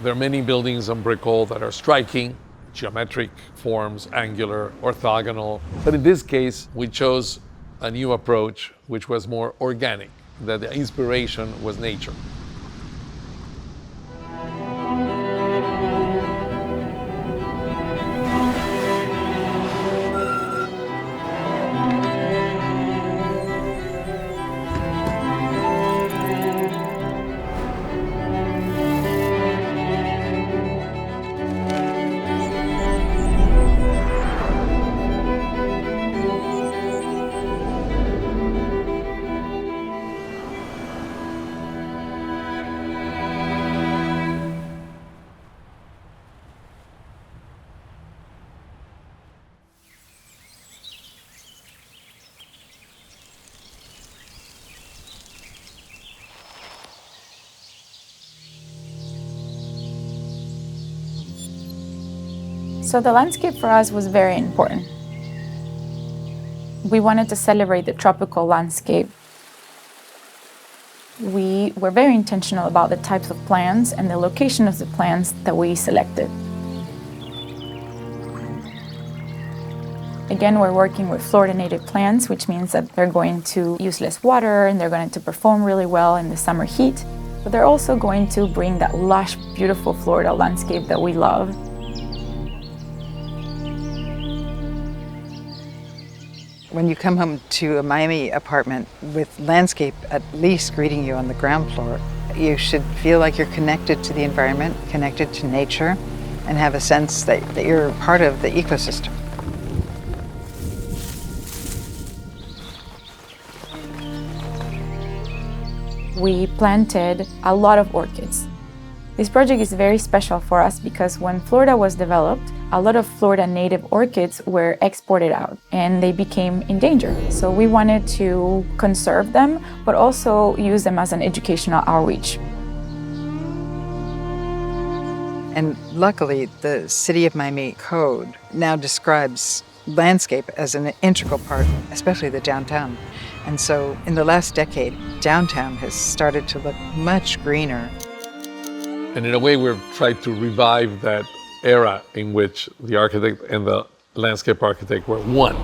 There are many buildings on Brickell that are striking, geometric forms, angular, orthogonal. But in this case, we chose a new approach, which was more organic, that the inspiration was nature. So the landscape for us was very important. We wanted to celebrate the tropical landscape. We were very intentional about the types of plants and the location of the plants that we selected. Again, we're working with Florida native plants, which means that they're going to use less water and they're going to perform really well in the summer heat, but they're also going to bring that lush, beautiful Florida landscape that we love. When you come home to a Miami apartment with landscape at least greeting you on the ground floor, you should feel like you're connected to the environment, connected to nature, and have a sense that you're part of the ecosystem. We planted a lot of orchids. This project is very special for us because when Florida was developed, a lot of Florida native orchids were exported out and they became endangered. So we wanted to conserve them, but also use them as an educational outreach. And luckily, the City of Miami Code now describes landscape as an integral part, especially the downtown. And so in the last decade, downtown has started to look much greener. And in a way, we've tried to revive that era in which the architect and the landscape architect were one.